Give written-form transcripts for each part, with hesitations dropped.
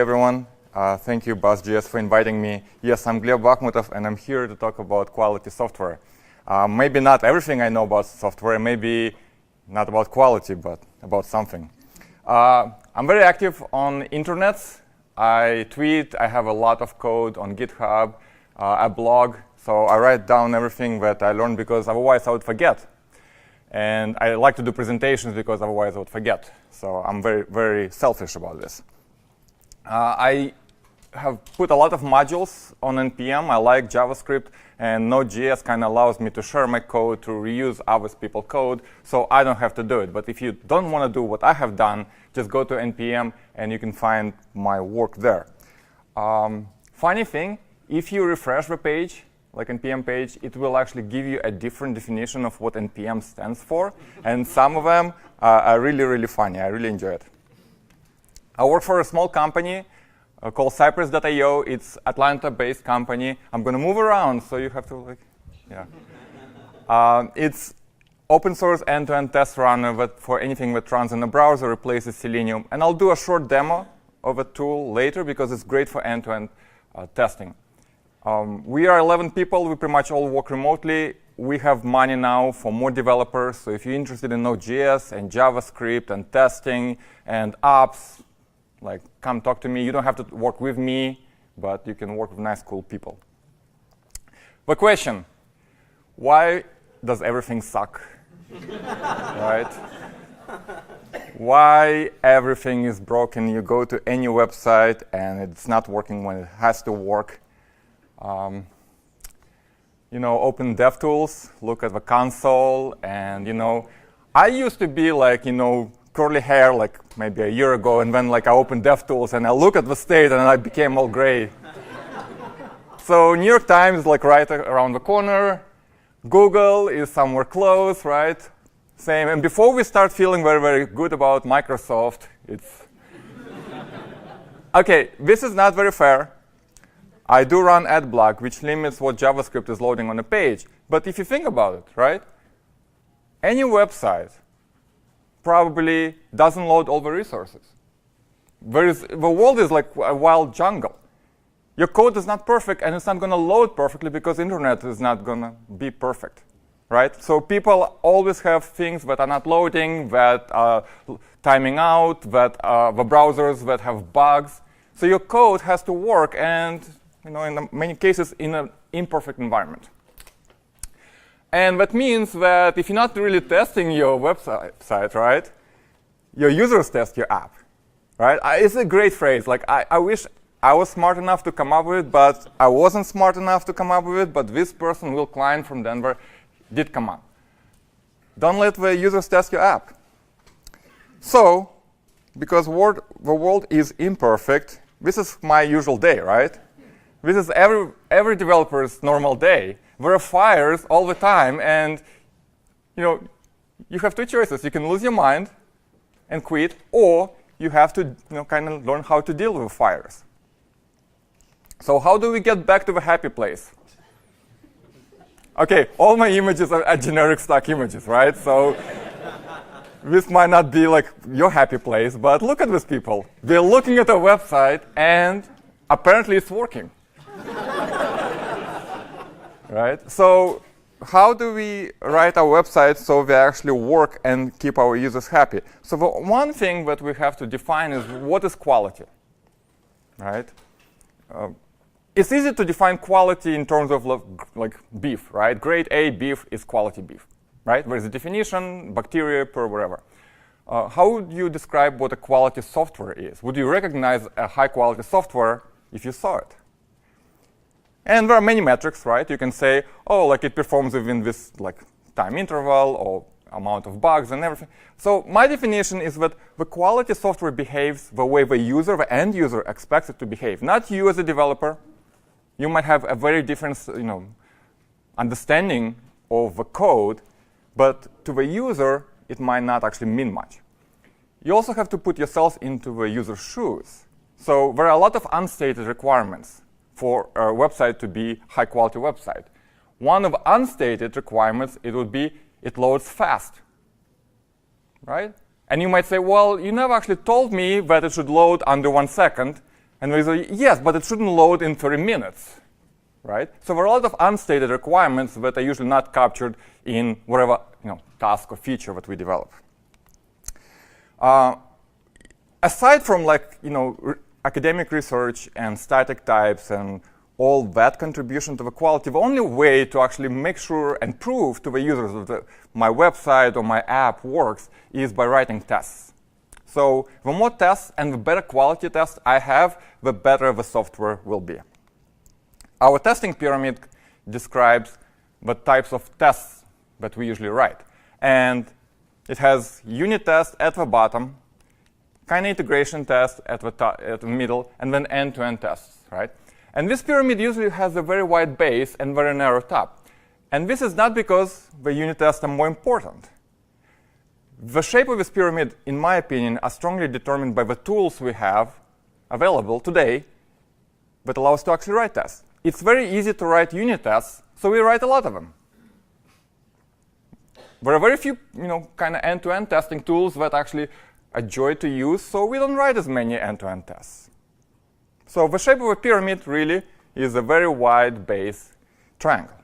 everyone. Thank you, BuzzJS, for inviting me. Yes, I'm Gleb Bamutov, and I'm here to talk about quality software. Maybe not everything I know about software, maybe not about quality, but about something. I'm very active on internets. I tweet. I have a lot of code on GitHub. I blog. So I write down everything that I learned because otherwise I would forget. And I like to do presentations because otherwise I would forget. So I'm very, very selfish about this. I have put a lot of modules on NPM. I like JavaScript, and Node.js kind of allows me to share my code, to reuse other people's code, so I don't have to do it. But if you don't want to do what I have done, just go to NPM, and you can find my work there. Funny thing, if you refresh the page, like NPM page, it will actually give you a different definition of what NPM stands for, and some of them are really, really funny. I really enjoy it. I work for a small company called Cypress.io. It's Atlanta-based company. I'm going to move around, so you have to, it's open source end-to-end test runner that for anything that runs in a browser replaces Selenium. And I'll do a short demo of a tool later because it's great for end-to-end testing. We are 11 people. We pretty much all work remotely. We have money now for more developers. So if you're interested in Node.js and JavaScript and testing and apps, come talk to me. You don't have to work with me, but you can work with nice, cool people. The question, why does everything suck? Right? Why everything is broken? You go to any website, and it's not working when it has to work. Open DevTools, look at the console, and, I used to be curly hair maybe a year ago, and then I opened DevTools and I look at the state and I became all gray. So New York Times is right around the corner. Google is somewhere close, right? Same. And before we start feeling very, very good about Microsoft, it's OK, this is not very fair. I do run AdBlock, which limits what JavaScript is loading on a page. But if you think about it, right? Any website probably doesn't load all the resources. The world is like a wild jungle. Your code is not perfect, and it's not going to load perfectly because the internet is not going to be perfect, right? So people always have things that are not loading, that are timing out, that the browsers that have bugs. So your code has to work, and in many cases, in an imperfect environment. And that means that if you're not really testing your website, right, your users test your app, right? It's a great phrase. I wish I was smart enough to come up with it, but I wasn't smart enough to come up with it. But this person, Will Klein from Denver, did come up. Don't let the users test your app. So, because the world is imperfect, this is my usual day, right? This is every developer's normal day. There are fires all the time, and you have two choices. You can lose your mind and quit, or you have to kind of learn how to deal with fires. So how do we get back to the happy place? OK, all my images are generic stock images, right? So this might not be your happy place, but look at these people. They're looking at a website, and apparently it's working. Right? So how do we write our website so they actually work and keep our users happy? So the one thing that we have to define is what is quality, right? It's easy to define quality in terms of beef, right? Grade A beef is quality beef, right? There's a definition, bacteria per whatever. How would you describe what a quality software is? Would you recognize a high-quality software if you saw it? And there are many metrics, right? You can say, oh, it performs within this time interval or amount of bugs and everything. So my definition is that the quality software behaves the way the end user expects it to behave. Not you as a developer. You might have a very different understanding of the code, but to the user, it might not actually mean much. You also have to put yourself into the user's shoes. So there are a lot of unstated requirements for a website to be a high-quality website. One of unstated requirements, it would be it loads fast, right? And you might say, well, you never actually told me that it should load under 1 second. And we say, yes, but it shouldn't load in 30 minutes, right? So there are a lot of unstated requirements that are usually not captured in whatever task or feature that we develop. Aside from academic research and static types and all that contribution to the quality, the only way to actually make sure and prove to the users that my website or my app works is by writing tests. So the more tests and the better quality tests I have, the better the software will be. Our testing pyramid describes the types of tests that we usually write. And it has unit tests at the bottom, kind of integration tests at the middle, and then end-to-end tests, right? And this pyramid usually has a very wide base and very narrow top. And this is not because the unit tests are more important. The shape of this pyramid, in my opinion, are strongly determined by the tools we have available today that allow us to actually write tests. It's very easy to write unit tests, so we write a lot of them. There are very few kind of end-to-end testing tools that actually a joy to use, so we don't write as many end-to-end tests. So the shape of a pyramid really is a very wide base triangle.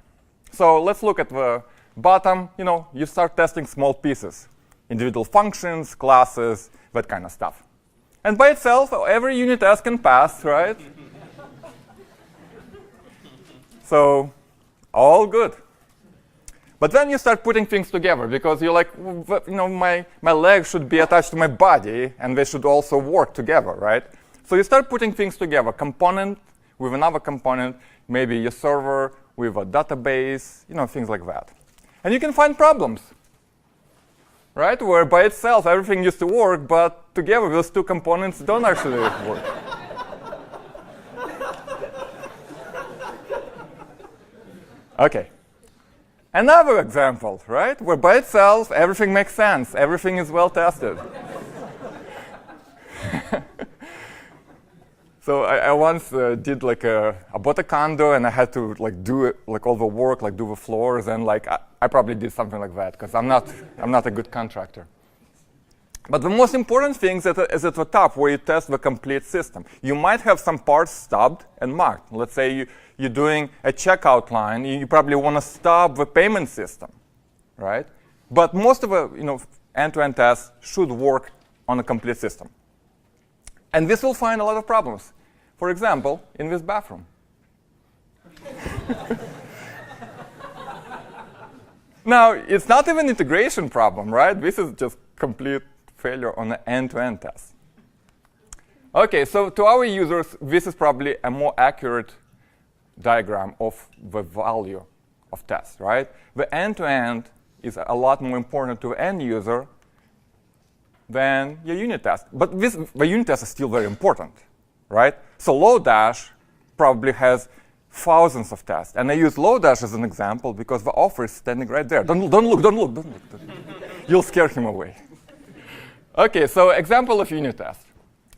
So let's look at the bottom. You start testing small pieces, individual functions, classes, that kind of stuff. And by itself, every unit test can pass, right? So all good. But then you start putting things together because you're like, my legs should be attached to my body, and they should also work together, right? So you start putting things together, component with another component, maybe your server with a database, things like that. And you can find problems, right? Where by itself everything used to work, but together those two components don't actually work. OK. Another example, right? Where by itself everything makes sense, everything is well tested. So I once did I bought a condo, and I had to do all the work, do the floors, and I probably did something like that because I'm not a good contractor. But the most important thing is at the top, where you test the complete system. You might have some parts stubbed and marked. Let's say you're doing a checkout line. You probably want to stub the payment system, right? But most of the end-to-end tests should work on a complete system. And this will find a lot of problems. For example, in this bathroom. Now, it's not even an integration problem, right? This is just complete failure on an end-to-end test. OK, so to our users, this is probably a more accurate diagram of the value of tests, right? The end-to-end is a lot more important to the end user than your unit test. But the unit test is still very important, right? So Lodash probably has thousands of tests. And I use Lodash as an example because the author is standing right there. Don't look. You'll scare him away. OK, so example of unit test.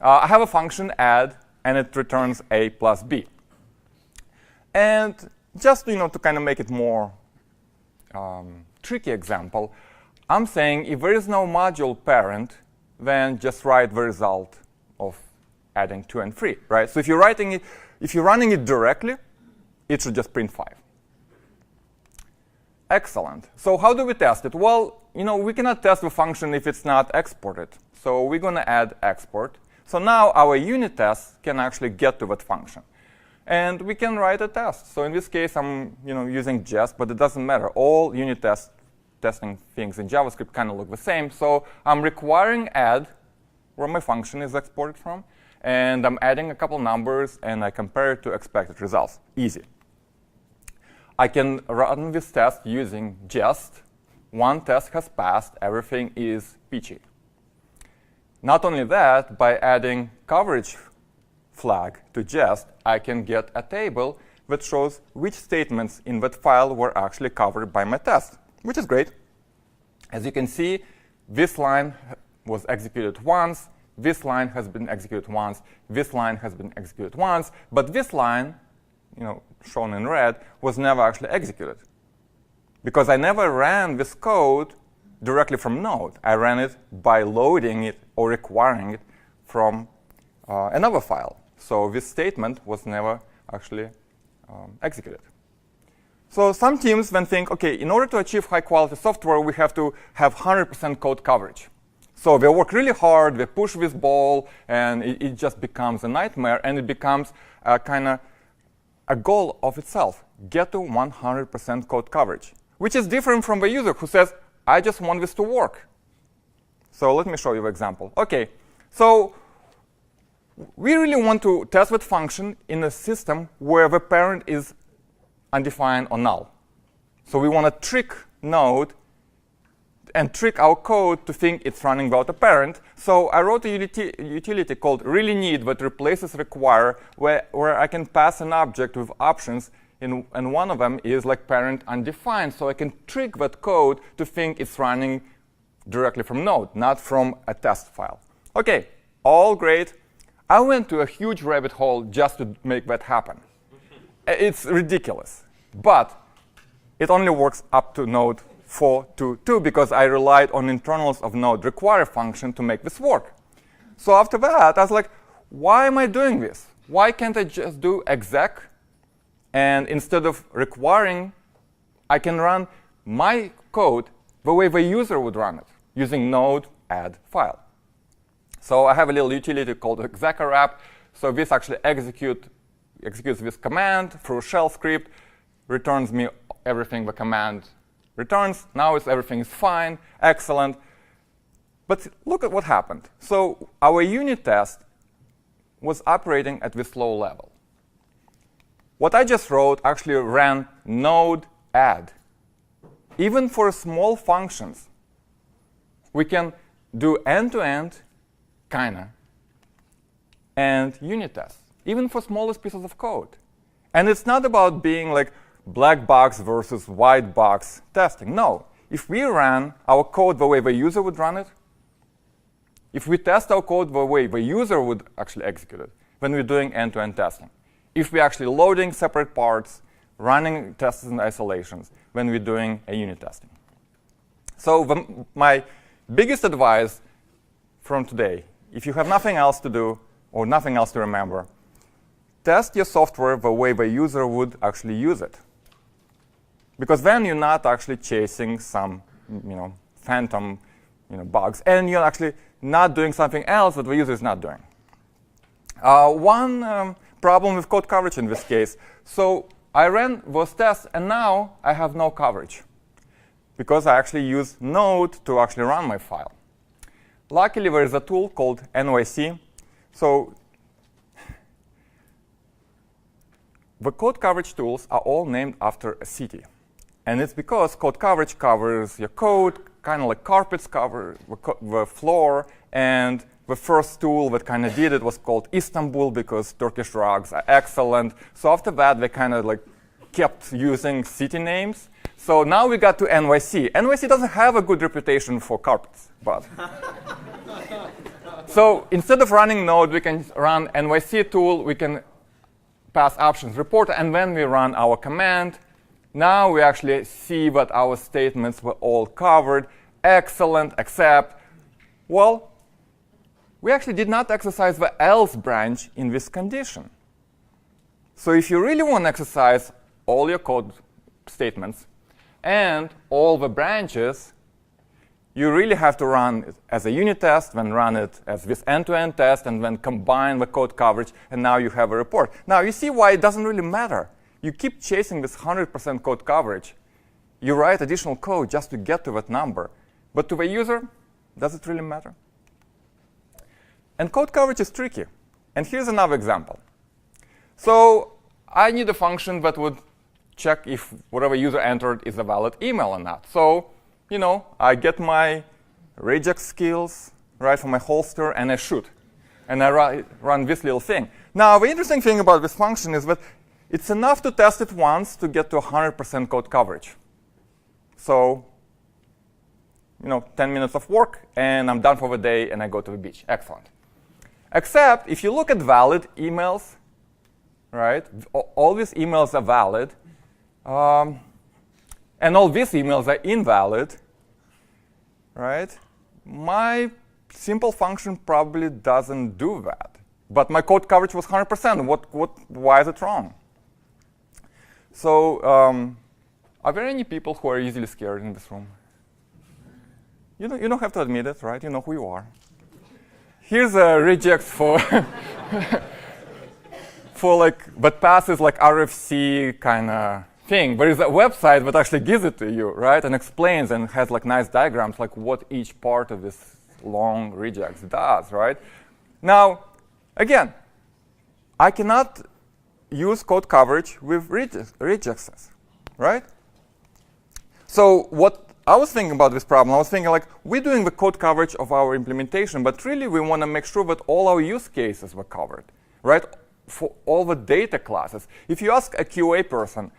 I have a function add, and it returns a plus b. And just to kind of make it more tricky example, I'm saying if there is no module parent, then just write the result of adding 2 and 3, right? So if you're running it directly, it should just print 5. Excellent. So how do we test it? Well, we cannot test the function if it's not exported. So we're going to add export. So now our unit tests can actually get to that function. And we can write a test. So in this case, I'm using Jest, but it doesn't matter. All unit testing things in JavaScript kind of look the same. So I'm requiring add, where my function is exported from. And I'm adding a couple numbers, and I compare it to expected results. Easy. I can run this test using Jest. One test has passed. Everything is peachy. Not only that, by adding coverage flag to Jest, I can get a table that shows which statements in that file were actually covered by my test, which is great. As you can see, this line was executed once. This line has been executed once. This line has been executed once. But this line, shown in red, was never actually executed. Because I never ran this code directly from Node. I ran it by loading it or requiring it from another file. So this statement was never actually executed. So some teams then think, OK, in order to achieve high-quality software, we have to have 100% code coverage. So they work really hard, they push this ball, and it just becomes a nightmare, and it becomes kind of a goal of itself, get to 100% code coverage, which is different from the user who says, I just want this to work. So let me show you an example. OK, so we really want to test that function in a system where the parent is undefined or null. So we want to trick Node and trick our code to think it's running without a parent. So I wrote a utility called really need that replaces require, where I can pass an object with options, and one of them is like parent undefined. So I can trick that code to think it's running directly from Node, not from a test file. OK, all great. I went to a huge rabbit hole just to make that happen. It's ridiculous. But it only works up to Node 4.2.2 because I relied on internals of Node require function to make this work. So after that, I was like, why am I doing this? Why can't I just do exec? And instead of requiring, I can run my code the way the user would run it, using node add file. So I have a little utility called execwrap. So this actually executes this command through a shell script, returns me everything the command returns. Now everything is fine, excellent. But look at what happened. So our unit test was operating at this low level. What I just wrote actually ran node add. Even for small functions, we can do end-to-end, kinda, and unit tests, even for smallest pieces of code. And it's not about being like black box versus white box testing. No. If we ran our code the way the user would run it, if we test our code the way the user would actually execute it, when we're doing end-to-end testing, if we're actually loading separate parts, running tests and isolations, when we're doing a unit testing. So my biggest advice from today, if you have nothing else to do or nothing else to remember, test your software the way the user would actually use it. Because then you're not actually chasing some phantom bugs. And you're actually not doing something else that the user is not doing. One problem with code coverage in this case. So I ran those tests, and now I have no coverage, because I actually use Node to actually run my file. Luckily, there is a tool called NYC. So the code coverage tools are all named after a city. And it's because code coverage covers your code, kind of like carpets cover the floor. And the first tool that kind of did it was called Istanbul, because Turkish rugs are excellent. So after that, they kind of like kept using city names. So now we got to NYC. NYC doesn't have a good reputation for carpets, but. So instead of running Node, we can run NYC tool. We can pass options report, and then we run our command. Now we actually see that our statements were all covered. Excellent, except, well, we actually did not exercise the else branch in this condition. So if you really want to exercise all your code statements and all the branches, you really have to run it as a unit test, then run it as this end-to-end test, and then combine the code coverage, and now you have a report. Now, you see why it doesn't really matter. You keep chasing this 100% code coverage. You write additional code just to get to that number. But to the user, does it really matter? And code coverage is tricky. And here's another example. So I need a function that would check if whatever user entered is a valid email or not. So I get my regex skills right from my holster, and I shoot. And I run this little thing. Now, the interesting thing about this function is that it's enough to test it once to get to 100% code coverage. So 10 minutes of work, and I'm done for the day, and I go to the beach. Excellent. Except if you look at valid emails, right? All these emails are valid. And all these emails are invalid, right? My simple function probably doesn't do that. but my code coverage was 100%. Why is it wrong? So are there any people who are easily scared in this room? You don't have to admit it, right? You know who you are. Here's a regex for but passes like RFC kind of thing. There is a website that actually gives it to you, right? And explains and has like nice diagrams like what each part of this long regex does, right? Now, again, I cannot use code coverage with regexes, right? So what I was thinking about this problem, I was thinking like, we're doing the code coverage of our implementation, but really we want to make sure that all our use cases were covered, right? For all the data classes. If you ask a QA person,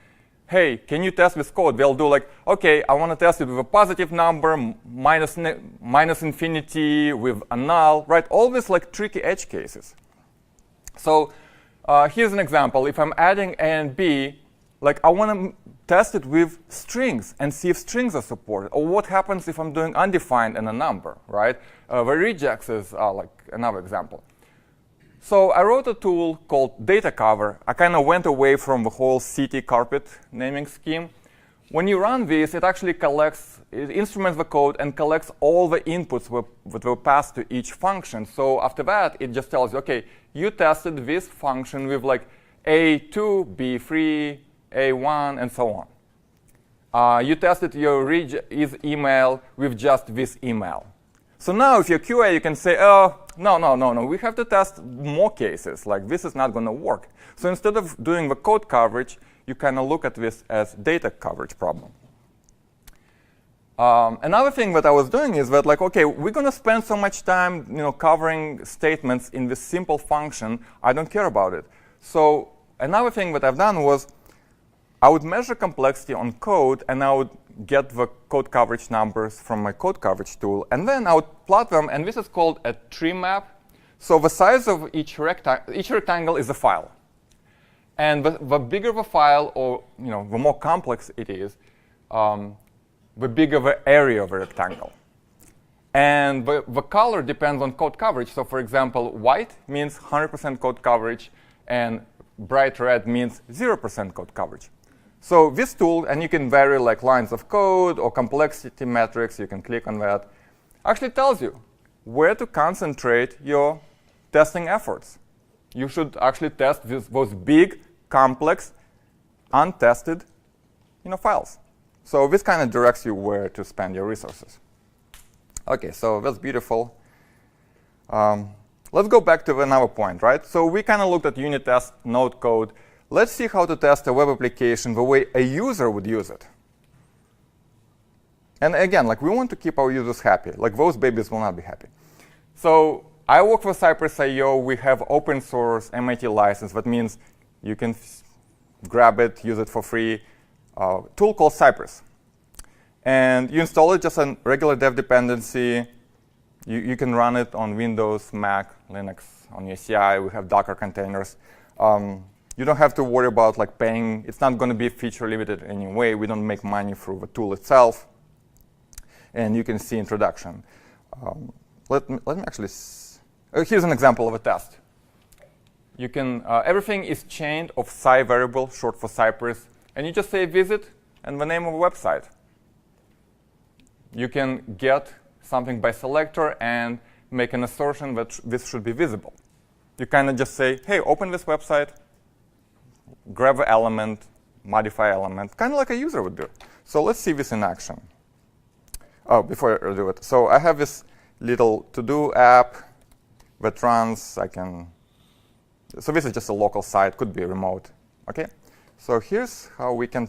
hey, can you test this code? They'll do like, OK, I want to test it with a positive number, minus infinity, with a null, right? All these like tricky edge cases. So here's an example. If I'm adding A and B, like I want to test it with strings and see if strings are supported. Or what happens if I'm doing undefined and a number, right? The regexes are like another example. So I wrote a tool called Data Cover. I kind of went away from the whole city carpet naming scheme. When you run this, it actually it instruments the code and collects all the inputs that were passed to each function. So after that, it just tells you, OK, you tested this function with like A2, B3, A1, and so on. You tested your is email with just this email. So now if you're QA, you can say, oh, no, we have to test more cases. Like, this is not going to work. So instead of doing the code coverage, you kind of look at this as data coverage problem. Another thing that I was doing is that, like, OK, we're going to spend so much time covering statements in this simple function. I don't care about it. So another thing that I've done was I would measure complexity on code, and I would get the code coverage numbers from my code coverage tool. And then I would plot them. And this is called a tree map. So the size of each rectangle is a file. And the bigger the file, or the more complex it is, the bigger the area of the rectangle. And the color depends on code coverage. So for example, white means 100% code coverage, and bright red means 0% code coverage. So this tool, and you can vary like lines of code or complexity metrics, you can click on that, actually tells you where to concentrate your testing efforts. You should actually test those big, complex, untested files. So this kind of directs you where to spend your resources. OK, so that's beautiful. Let's go back to another point, right? So we kind of looked at unit test, node code. Let's see how to test a web application the way a user would use it. And again, like we want to keep our users happy. Like those babies will not be happy. So I work for Cypress.io. We have open source MIT license. That means you can grab it, use it for free. Tool called Cypress. And you install it just a regular dev dependency. You can run it on Windows, Mac, Linux, on your CI. We have Docker containers. You don't have to worry about like paying. It's not going to be feature limited in any way. We don't make money through the tool itself. And you can see introduction. Let me actually. Here's an example of a test. You can everything is chained of Cy variable, short for Cypress, and you just say visit and the name of a website. You can get something by selector and make an assertion that this should be visible. You kind of just say, hey, open this website, grab an element, modify element, kind of like a user would do. So let's see this in action. Oh, before I do it. So I have this little to-do app that runs. So this is just a local site, could be remote. OK? So here's how we can.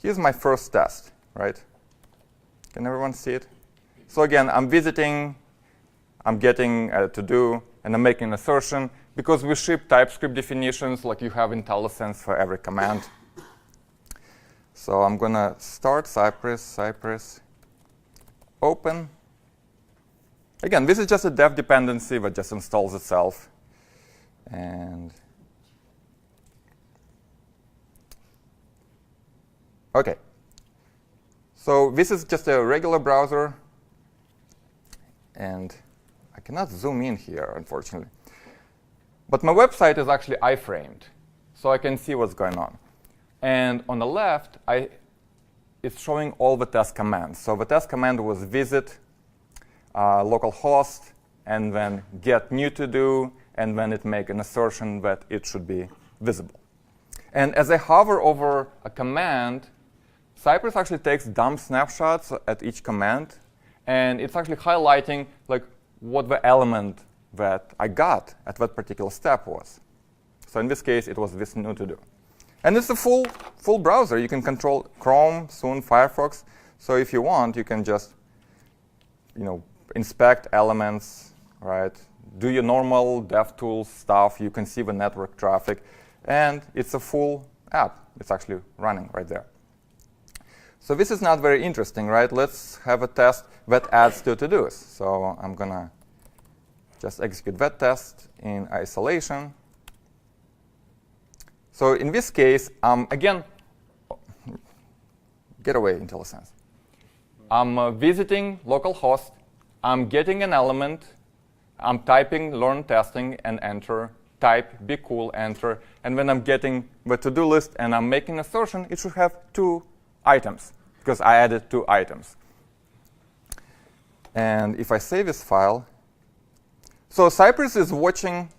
Here's my first test, right? Can everyone see it? So again, I'm visiting. I'm getting a to-do, and I'm making an assertion. Because we ship TypeScript definitions, like you have IntelliSense for every command. So I'm going to start Cypress, open. Again, this is just a dev dependency that just installs itself. And OK. So this is just a regular browser. And I cannot zoom in here, unfortunately. But my website is actually iframed, so I can see what's going on. And on the left, it's showing all the test commands. So the test command was visit localhost, and then get new to do, and then it make an assertion that it should be visible. And as I hover over a command, Cypress actually takes dump snapshots at each command, and it's actually highlighting like what the element that I got at that particular step was. So in this case, it was this new to do. And it's a full browser. You can control Chrome, soon Firefox. So if you want, you can just inspect elements, right? Do your normal DevTools stuff. You can see the network traffic. And it's a full app. It's actually running right there. So this is not very interesting, right? Let's have a test that adds to to-dos. So I'm going to just execute that test in isolation. So in this case, again, get away, IntelliSense. I'm visiting localhost. I'm getting an element. I'm typing learn testing and enter. Type, be cool, enter. And when I'm getting the to-do list and I'm making an assertion, it should have 2 items, because I added 2 items. And if I save this file, so Cypress is watching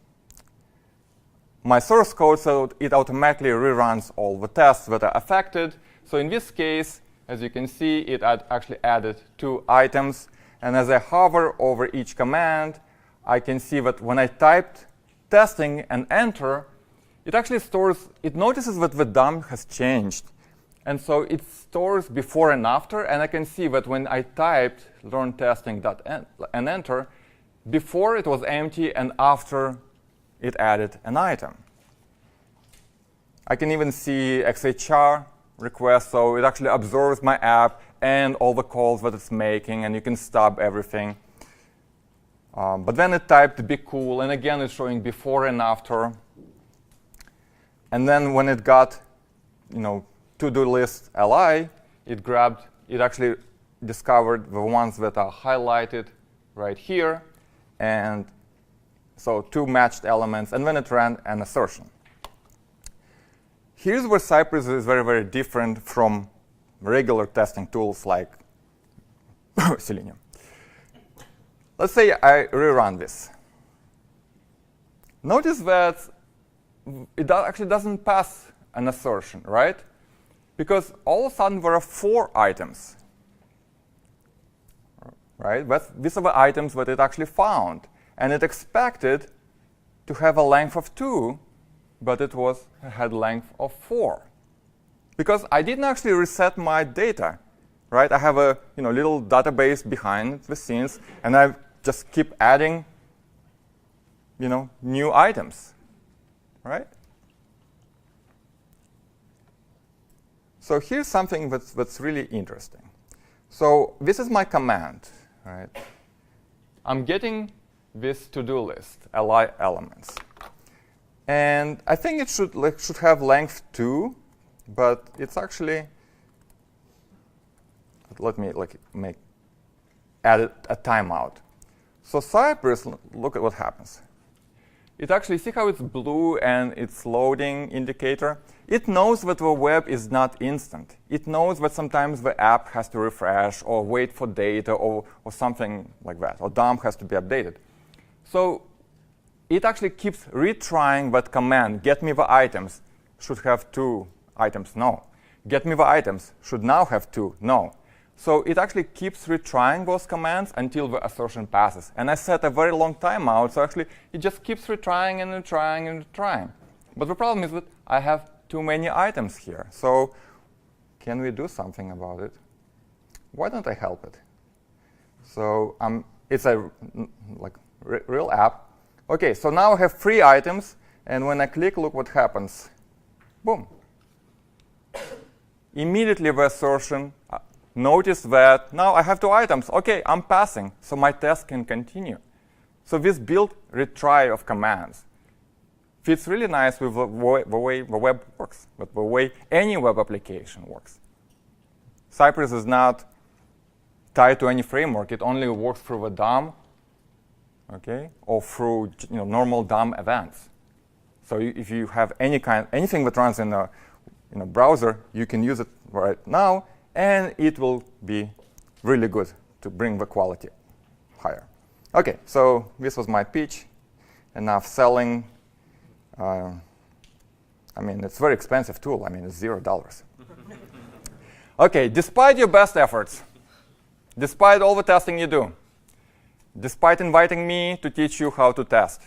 my source code, so it automatically reruns all the tests that are affected. So in this case, as you can see, it actually added 2 items. And as I hover over each command, I can see that when I typed testing and enter, it actually stores, it notices that the DOM has changed. And so it stores before and after. And I can see that when I typed learn testing and enter, before it was empty, and after it added an item. I can even see XHR requests, so it actually observes my app and all the calls that it's making, and you can stop everything. But then it typed be cool, and again it's showing before and after. And then when it got to-do list li, it actually discovered the ones that are highlighted right here. And so 2 matched elements, and then it ran an assertion. Here's where Cypress is very, very different from regular testing tools like Selenium. Let's say I rerun this. Notice that it actually doesn't pass an assertion, right? Because all of a sudden there are 4 items. Right? These are the items that it actually found. And it expected to have a length of 2, but it had length of 4. Because I didn't actually reset my data. Right? I have a little database behind the scenes, and I just keep adding new items. Right? So here's something that's really interesting. So this is my command. Right? I'm getting this to-do list, li elements. And I think it should have length 2, but it's actually, let me add a timeout. So Cypress, look at what happens. It actually, see how it's blue and it's loading indicator? It knows that the web is not instant. It knows that sometimes the app has to refresh or wait for data or something like that, or DOM has to be updated. So it actually keeps retrying that command, get me the items, should have 2 items, no. Get me the items, should now have 2, no. So it actually keeps retrying those commands until the assertion passes. And I set a very long timeout, so actually it just keeps retrying and retrying and retrying. But the problem is that I have too many items here. So can we do something about it? Why don't I help it? So it's a real app. OK, so now I have 3 items. And when I click, look what happens. Boom. Immediately the assertion, notice that now I have 2 items. OK, I'm passing, so my test can continue. So this built retry of commands fits really nice with the way the web works, with the way any web application works. Cypress is not tied to any framework. It only works through the DOM, okay, or through normal DOM events. So if you have anything that runs in a browser, you can use it right now, and it will be really good to bring the quality higher. OK, so this was my pitch. Enough selling. I mean, it's a very expensive tool. I mean, it's $0. OK, despite your best efforts, despite all the testing you do, despite inviting me to teach you how to test,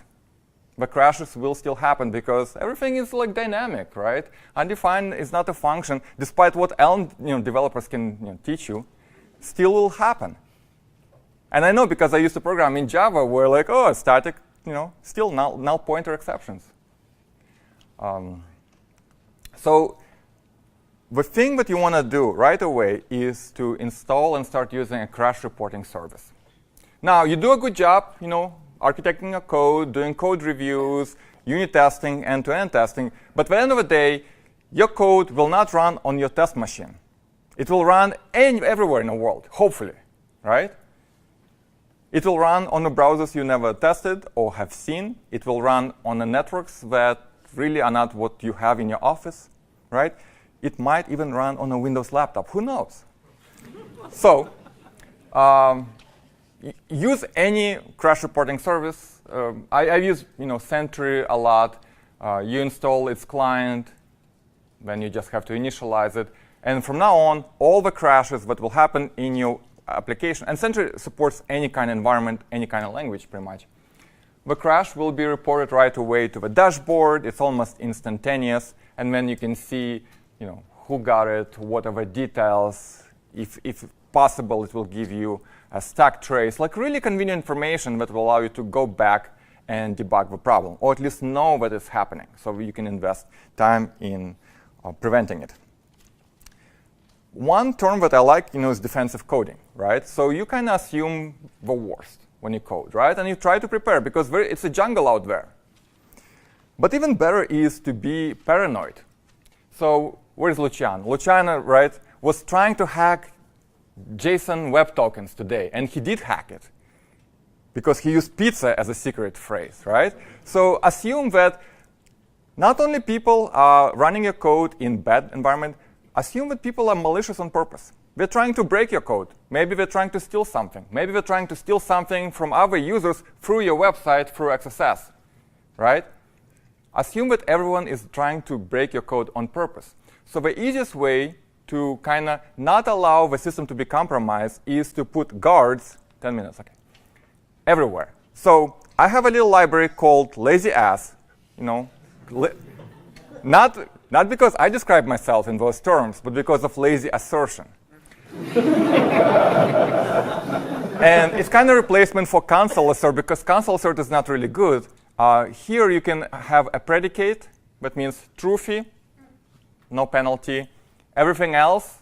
the crashes will still happen because everything is like dynamic, right? Undefined is not a function. Despite what Elm developers can teach you, still will happen. And I know because I used to program in Java, where like, oh, static, still null pointer exceptions. So the thing that you want to do right away is to install and start using a crash reporting service. Now, you do a good job, architecting your code, doing code reviews, unit testing, end-to-end testing. But at the end of the day, your code will not run on your test machine. It will run everywhere in the world, hopefully, right? It will run on the browsers you never tested or have seen. It will run on the networks that really are not what you have in your office, right? It might even run on a Windows laptop. Who knows? So use any crash reporting service. I use Sentry a lot. You install its client. Then you just have to initialize it. And from now on, all the crashes that will happen in your application, and Sentry supports any kind of environment, any kind of language, pretty much. The crash will be reported right away to the dashboard. It's almost instantaneous. And then you can see who got it, what are the details. If possible, it will give you a stack trace, like really convenient information that will allow you to go back and debug the problem, or at least know that it's happening, so you can invest time in preventing it. One term that I like is defensive coding, right? So you kind of assume the worst when you code, right? And you try to prepare, because it's a jungle out there. But even better is to be paranoid. So where's Luciano? Luciano, right, was trying to hack JSON web tokens today, and he did hack it because he used pizza as a secret phrase, right? So assume that not only people are running your code in bad environment, assume that people are malicious on purpose. They're trying to break your code. Maybe they're trying to steal something. Maybe they're trying to steal something from other users through your website, through XSS, right? Assume that everyone is trying to break your code on purpose. So the easiest way to kind of not allow the system to be compromised is to put guards, 10 minutes, OK, everywhere. So I have a little library called lazy ass, not because I describe myself in those terms, but because of lazy assertion. And it's kind of replacement for console assert, because console assert is not really good. Here you can have a predicate that means truthy, no penalty. Everything else,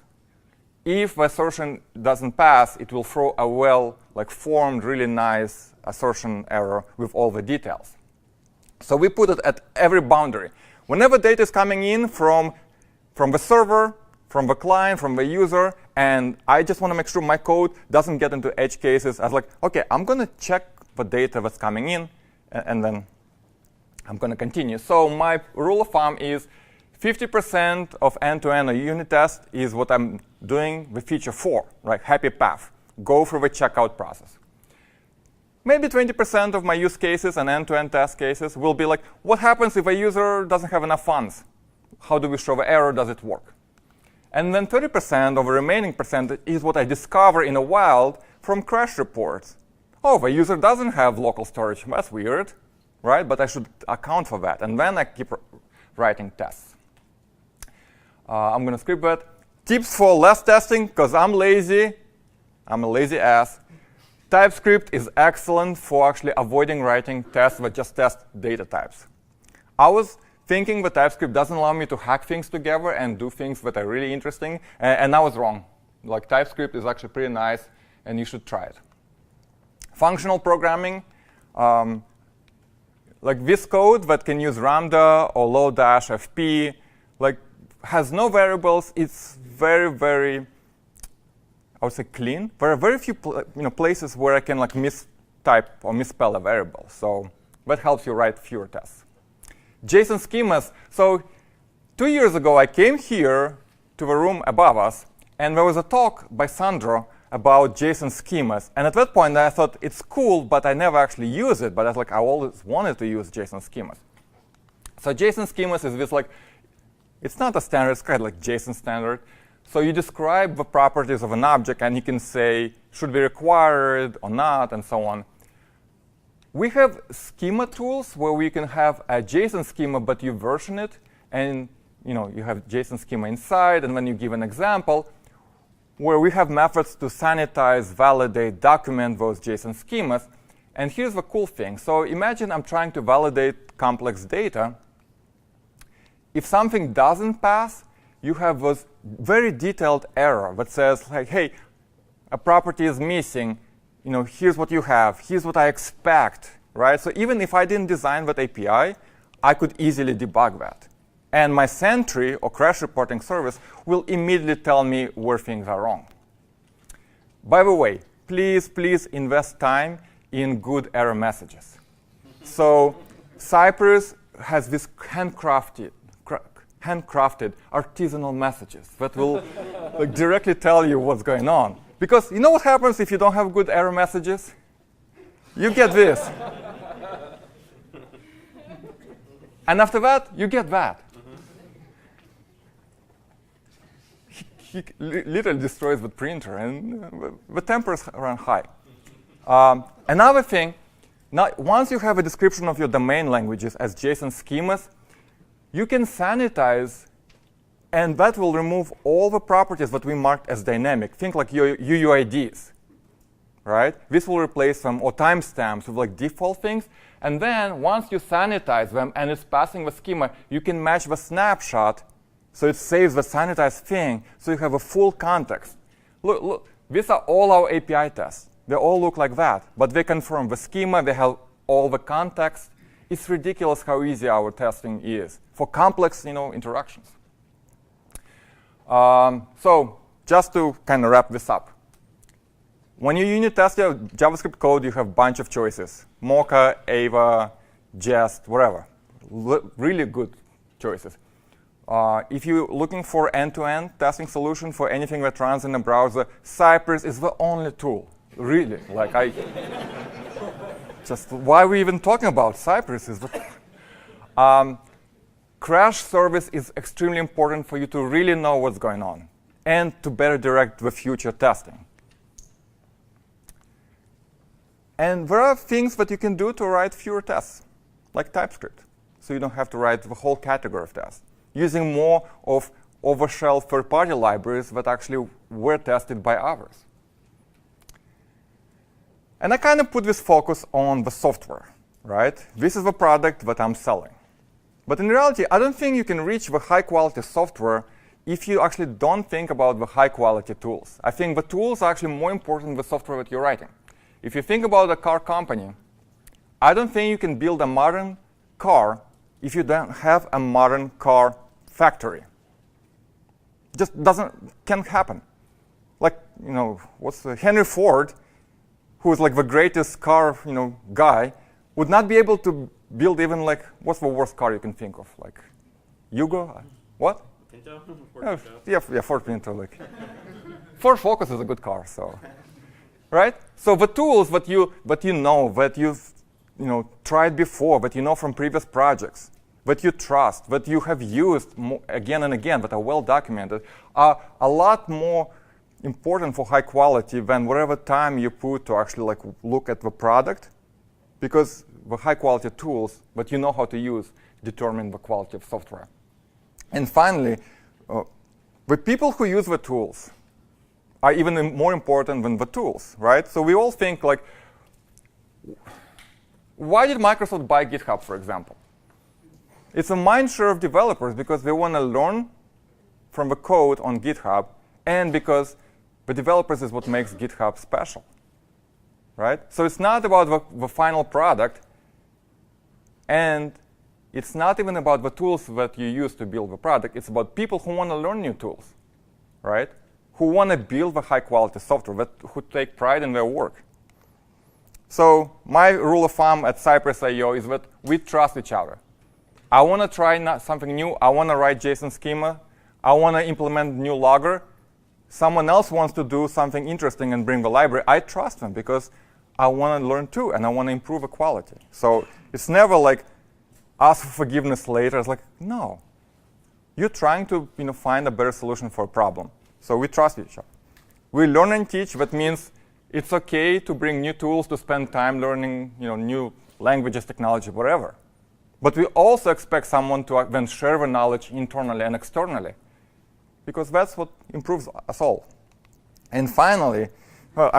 if the assertion doesn't pass, it will throw a well-formed, really nice assertion error with all the details. So we put it at every boundary. Whenever data is coming in from the server, from the client, from the user, and I just want to make sure my code doesn't get into edge cases, I was like, OK, I'm going to check the data that's coming in, and then I'm going to continue. So my rule of thumb is 50% of end-to-end or unit test is what I'm doing the feature for, right? Happy path. Go through the checkout process. Maybe 20% of my use cases and end-to-end test cases will be like, what happens if a user doesn't have enough funds? How do we show the error? Does it work? And then 30% of the remaining percentage is what I discover in the wild from crash reports. Oh, the user doesn't have local storage. That's weird, right? But I should account for that. And then I keep writing tests. I'm going to script that. Tips for less testing, because I'm lazy. I'm a lazy ass. TypeScript is excellent for actually avoiding writing tests that just test data types. I was thinking that TypeScript doesn't allow me to hack things together and do things that are really interesting, and I was wrong. Like, TypeScript is actually pretty nice, and you should try it. Functional programming, like this code that can use Lambda or low-fp, has no variables. It's very, very, I would say, clean. There are very few places where I can mistype or misspell a variable. So that helps you write fewer tests. JSON schemas. So 2 years ago, I came here to the room above us, and there was a talk by Sandro about JSON schemas. And at that point, I thought it's cool, but I never actually use it. But I was like, I always wanted to use JSON schemas. So JSON schemas is this like, it's not a standard, it's kind of like JSON standard. So you describe the properties of an object, and you can say, should be required or not, and so on. We have schema tools where we can have a JSON schema, but you version it, and you have JSON schema inside, and then you give an example where we have methods to sanitize, validate, document those JSON schemas. And here's the cool thing. So imagine I'm trying to validate complex data. If something doesn't pass, you have this very detailed error that says, like, hey, a property is missing. Here's what you have. Here's what I expect, right? So even if I didn't design that API, I could easily debug that. And my Sentry or crash reporting service will immediately tell me where things are wrong. By the way, please invest time in good error messages. So Cypress has this handcrafted artisanal messages that will directly tell you what's going on. Because you know what happens if you don't have good error messages? You get this. And after that, you get that. He literally destroys the printer, and the tempers run high. Another thing, now once you have a description of your domain languages as JSON schemas, you can sanitize, and that will remove all the properties that we marked as dynamic. Think like your UUIDs, right? This will replace them, or timestamps with like default things. And then once you sanitize them and it's passing the schema, you can match the snapshot, so it saves the sanitized thing, so you have a full context. Look, these are all our API tests. They all look like that, but they confirm the schema, they have all the context. It's ridiculous how easy our testing is for complex interactions. So just to kind of wrap this up. When you unit test your JavaScript code, you have a bunch of choices. Mocha, Ava, Jest, whatever. Really good choices. If you're looking for end-to-end testing solution for anything that runs in a browser, Cypress is the only tool. Really. Just why are we even talking about Cypress? Crash service is extremely important for you to really know what's going on and to better direct the future testing. And there are things that you can do to write fewer tests, like TypeScript. So you don't have to write the whole category of tests, using more of off-the-shelf third-party libraries that actually were tested by others. And I kind of put this focus on the software, right? This is the product that I'm selling. But in reality, I don't think you can reach the high-quality software if you actually don't think about the high-quality tools. I think the tools are actually more important than the software that you're writing. If you think about a car company, I don't think you can build a modern car if you don't have a modern car factory. Just can't happen. Like, Henry Ford, who is like the greatest car, guy, would not be able to build even what's the worst car you can think of? Like Yugo? What? Pinto? Ford Pinto. Yeah, Ford Pinto. Ford Focus is a good car, so. Right? So the tools that you've tried before, that you know from previous projects, that you trust, that you have used again and again, that are well documented, are a lot more important for high quality than whatever time you put to actually look at the product, because the high quality tools that you know how to use determine the quality of software. And finally, the people who use the tools are even more important than the tools, right? So we all think why did Microsoft buy GitHub, for example? It's a mind share of developers because they want to learn from the code on GitHub, and because the developers is what makes GitHub special, right? So it's not about the final product, and it's not even about the tools that you use to build the product. It's about people who want to learn new tools, right? Who want to build the high-quality software, who take pride in their work. So my rule of thumb at Cypress.io is that we trust each other. I want to try something new. I want to write JSON schema. I want to implement new logger. Someone else wants to do something interesting and bring the library. I trust them because I want to learn too, and I want to improve the quality. So it's never like ask for forgiveness later. It's like, no. You're trying to find a better solution for a problem. So we trust each other. We learn and teach. That means it's OK to bring new tools, to spend time learning new languages, technology, whatever. But we also expect someone to then share the knowledge internally and externally, because that's what improves us all. And finally, I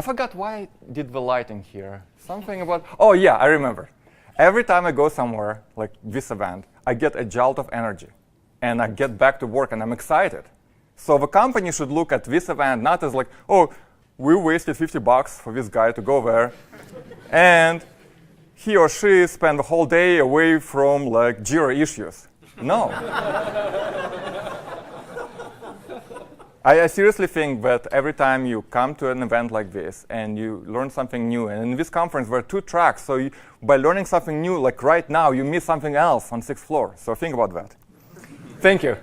forgot why I did the lighting here. Something about, oh yeah, I remember. Every time I go somewhere, like this event, I get a jolt of energy. And I get back to work, and I'm excited. So the company should look at this event not as like, oh, we wasted $50 for this guy to go there. And he or she spent the whole day away from like Jira issues. No. I seriously think that every time you come to an event like this and you learn something new, and in this conference there are 2 tracks, so by learning something new, like right now, you miss something else on 6th floor. So think about that. Thank you.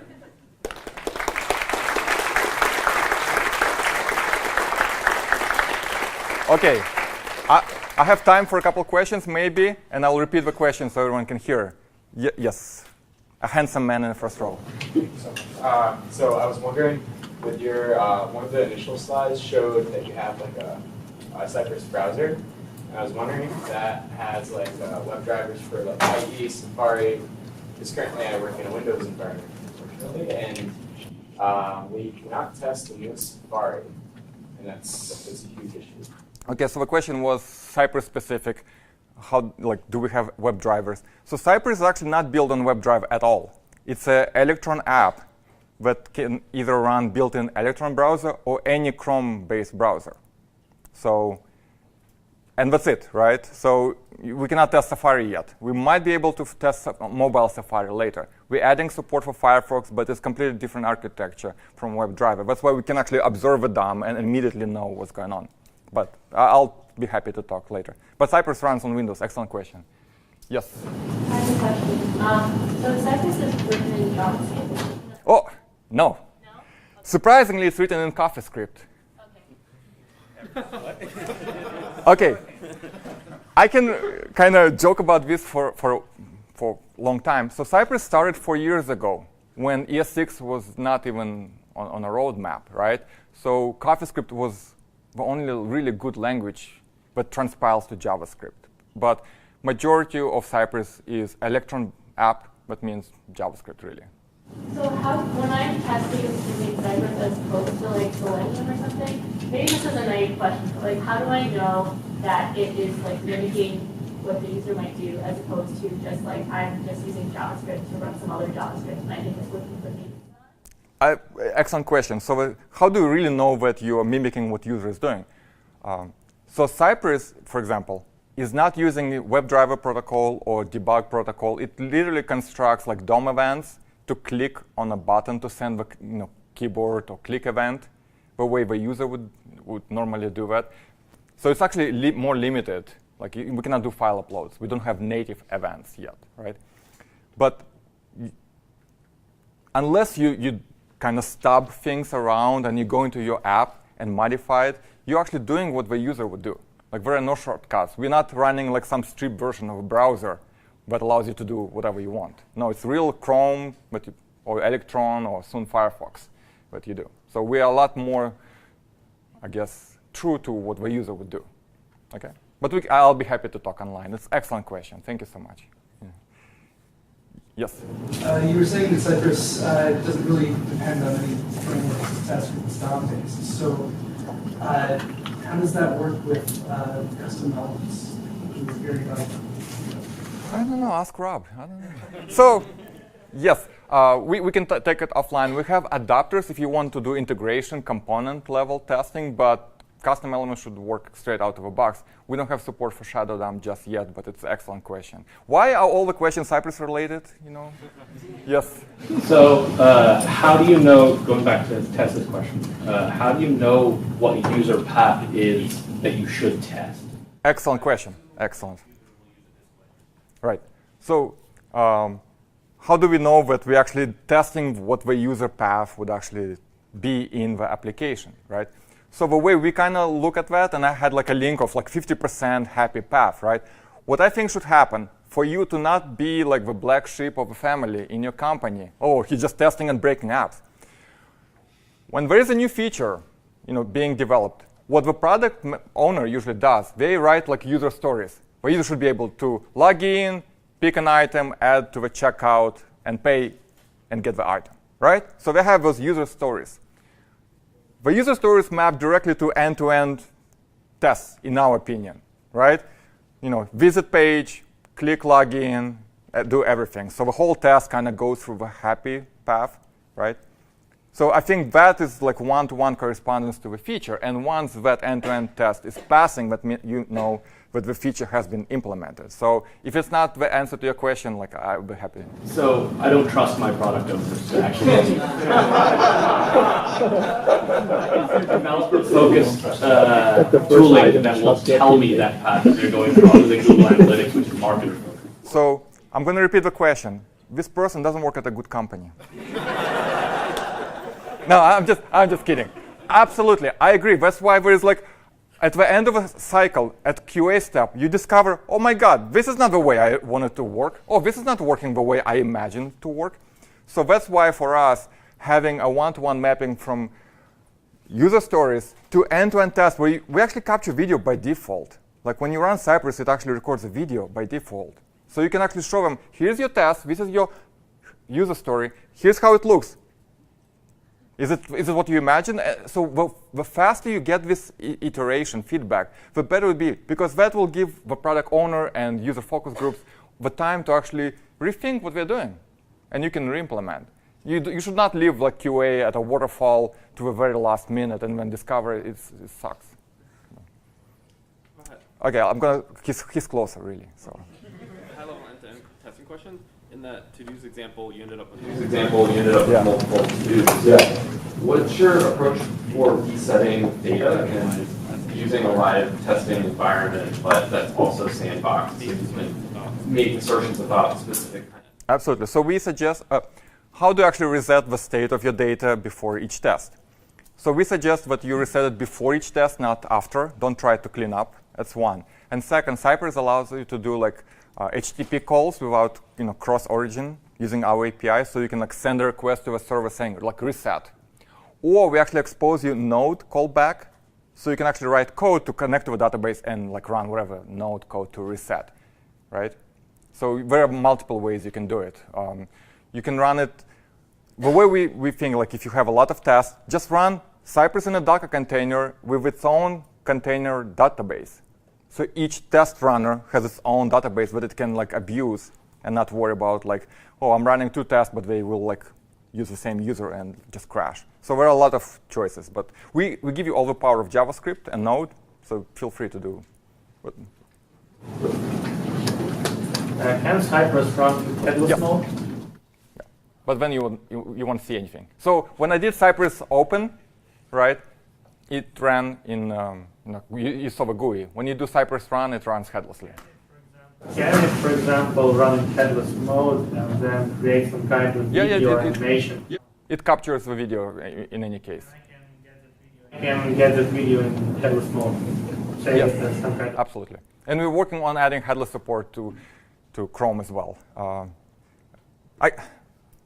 OK. I have time for a couple of questions, maybe, and I'll repeat the question so everyone can hear. Yes. A handsome man in the first row. So I was wondering, with your one of the initial slides showed that you have like a Cypress browser. And I was wondering if that has like web drivers for like IE, Safari. Because currently I work in a Windows environment, unfortunately, and we cannot test the new Safari, and that's a huge issue. OK, so the question was Cypress specific. How do we have web drivers? So Cypress is actually not built on WebDriver at all. It's an Electron app that can either run built-in Electron browser or any Chrome-based browser. So, and that's it, right? So we cannot test Safari yet. We might be able to test mobile Safari later. We're adding support for Firefox, but it's completely different architecture from WebDriver. That's why we can actually observe a DOM and immediately know what's going on. But I'll be happy to talk later. But Cypress runs on Windows. Excellent question. Yes? I have a question. So Cypress is written in JavaScript? Oh, no. No? Surprisingly, it's written in CoffeeScript. OK. OK. I can kind of joke about this for a long time. So Cypress started 4 years ago when ES6 was not even on a roadmap, right? So CoffeeScript was the only really good language that transpiles to JavaScript. But majority of Cypress is Electron app, that means JavaScript, really. So when I'm testing using Cypress as opposed to like Selenium or something, maybe this is a naive question, but like how do I know that it is like mimicking what the user might do as opposed to just like I'm just using JavaScript to run some other JavaScript and I think it's working for me? Excellent question. So how do you really know that you are mimicking what user is doing? So Cypress, for example, is not using WebDriver protocol or debug protocol. It literally constructs like DOM events to click on a button to send the keyboard or click event, the way the user would normally do that. So it's actually more limited. Like we cannot do file uploads. We don't have native events yet, right? But unless you kind of stub things around and you go into your app and modify it, you're actually doing what the user would do. Like there are no shortcuts. We're not running like some stripped version of a browser that allows you to do whatever you want. No, it's real Chrome or Electron or soon Firefox that you do. So we are a lot more, I guess, true to what the user would do. Okay? But I'll be happy to talk online. It's an excellent question. Thank you so much. Yeah. Yes? You were saying that Cypress doesn't really depend on any frameworks to test with the DOM base. So how does that work with custom elements? I don't know. Ask Rob. I don't know. So, yes, we can take it offline. We have adapters if you want to do integration, component level testing, but custom elements should work straight out of the box. We don't have support for Shadow DOM just yet, but it's an excellent question. Why are all the questions Cypress related? Yes. So how do you know? Going back to Tessa's question, how do you know what user path is that you should test? Excellent question. Excellent. Right. So how do we know that we're actually testing what the user path would actually be in the application, right? So the way we kind of look at that, and I had like a link of like 50% happy path, right? What I think should happen for you to not be like the black sheep of the family in your company. Oh, he's just testing and breaking apps. When there is a new feature, being developed, what the product owner usually does, they write like user stories. The user should be able to log in, pick an item, add to the checkout, and pay and get the item, right? So they have those user stories. The user stories map directly to end-to-end tests, in our opinion, right? Visit page, click login, do everything. So the whole test kind of goes through the happy path, right? So I think that is like one-to-one correspondence to the feature. And once that end-to-end test is passing, that you know that the feature has been implemented. So if it's not the answer to your question, like I would be happy. So I don't trust my product owners to actually developer-focused tooling that will tell me that path that they're going through, other than Google Analytics, which is marketer-focused. So I'm going to repeat the question. This person doesn't work at a good company. No, I'm just kidding. Absolutely, I agree. That's why there is like, at the end of a cycle, at QA step, you discover, oh my God, this is not the way I want it to work. Oh, this is not working the way I imagined it to work. So that's why for us, having a one-to-one mapping from user stories to end-to-end tests, where we actually capture video by default. Like when you run Cypress, it actually records a video by default. So you can actually show them, here's your test, this is your user story, here's how it looks. Is it what you imagine? So the faster you get this iteration feedback, the better it will be, because that will give the product owner and user focus groups the time to actually rethink what they're doing, and you can re-implement. You should not leave like QA at a waterfall to the very last minute and then discover it sucks. Okay, I'm gonna. He's closer really. So. High-level end-to-end testing question. In that to-dos example, you ended up with multiple to-dos. Yeah. What's your approach for resetting data and using a live testing environment, but that's also sandboxed, so you can make assertions about specific? Absolutely. So we suggest how to actually reset the state of your data before each test. So we suggest that you reset it before each test, not after. Don't try to clean up. That's one. And second, Cypress allows you to do like HTTP calls without cross-origin using our API, so you can like send a request to the server saying like reset. Or we actually expose you node callback, so you can actually write code to connect to the database and like run whatever node code to reset, right? So there are multiple ways you can do it. You can run it. The way we think, like if you have a lot of tests, just run Cypress in a Docker container with its own container database. So each test runner has its own database that it can like abuse and not worry about like, oh, I'm running 2 tests, but they will like use the same user and just crash. So there are a lot of choices, but we give you all the power of JavaScript and Node, so feel free to do. Can Cypress run headless mode? Yeah. But then you won't see anything. So when I did Cypress open, right, it ran in, you saw the GUI. When you do Cypress run, it runs headlessly. Can it, for example, run in headless mode and then create some kind of video or animation? It captures the video in any case. I can get that video in headless mode. Say yes. Some kind of Absolutely. And we're working on adding headless support to Chrome as well.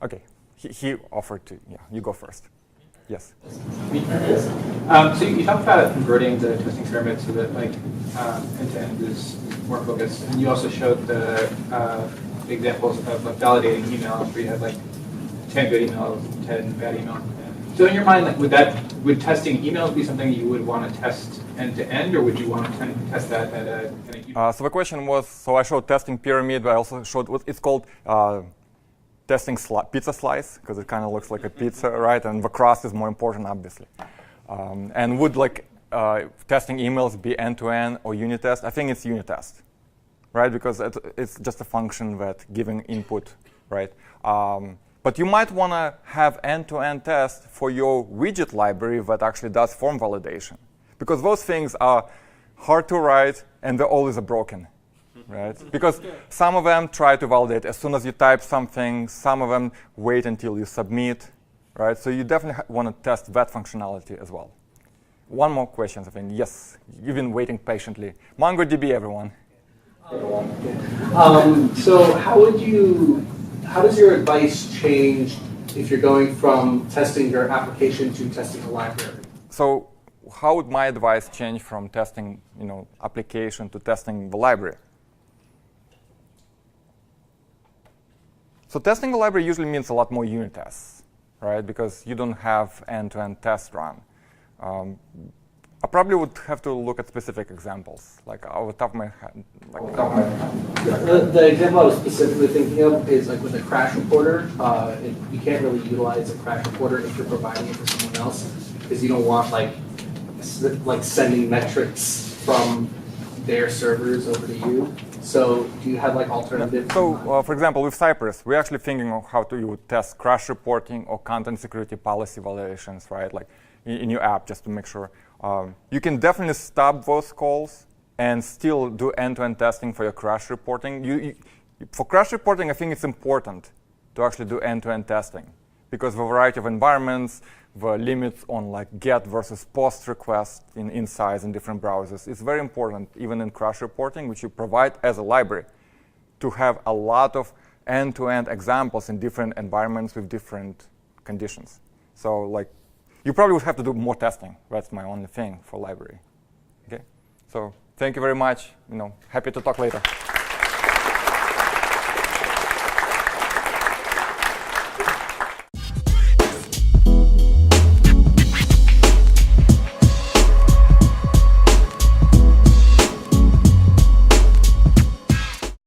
Okay, he offered to, you go first. Yes. So you talked about converting the testing pyramid so that like end-to-end is more focused, and you also showed the examples of like validating emails where you had like 10 good emails, 10 bad emails. So in your mind, like, would testing emails be something you would want to test end-to-end, or would you want to kind of test that at a so the question was, so I showed testing pyramid, but I also showed what it's called testing pizza slice, because it kind of looks like a pizza, right? And the crust is more important, obviously. And would like testing emails be end-to-end or unit test? I think it's unit test, right? Because it's just a function that giving input, right? But you might want to have end-to-end test for your widget library that actually does form validation, because those things are hard to write and they're always broken. right? Because some of them try to validate as soon as you type something. Some of them wait until you submit, right? So you definitely want to test that functionality as well. One more question, I think. Yes, you've been waiting patiently. MongoDB, everyone. So how does your advice change if you're going from testing your application to testing a library? So how would my advice change from testing, application to testing the library? So testing the library usually means a lot more unit tests, right? Because you don't have end-to-end test run. I probably would have to look at specific examples, like off the top of my head. The example I was specifically thinking of is like with a crash reporter. You can't really utilize a crash reporter if you're providing it for someone else, because you don't want like sending metrics from their servers over to you. So do you have like alternatives? So for example, with Cypress, we're actually thinking of how to test crash reporting or content security policy violations, right? Like in your app, just to make sure. You can definitely stop those calls and still do end-to-end testing for your crash reporting. For crash reporting, I think it's important to actually do end-to-end testing, because the variety of environments, the limits on like get versus post requests in size in different browsers is very important, even in crash reporting, which you provide as a library, to have a lot of end-to-end examples in different environments with different conditions. So like, you probably would have to do more testing. That's my only thing for library. Okay, so thank you very much. Happy to talk later.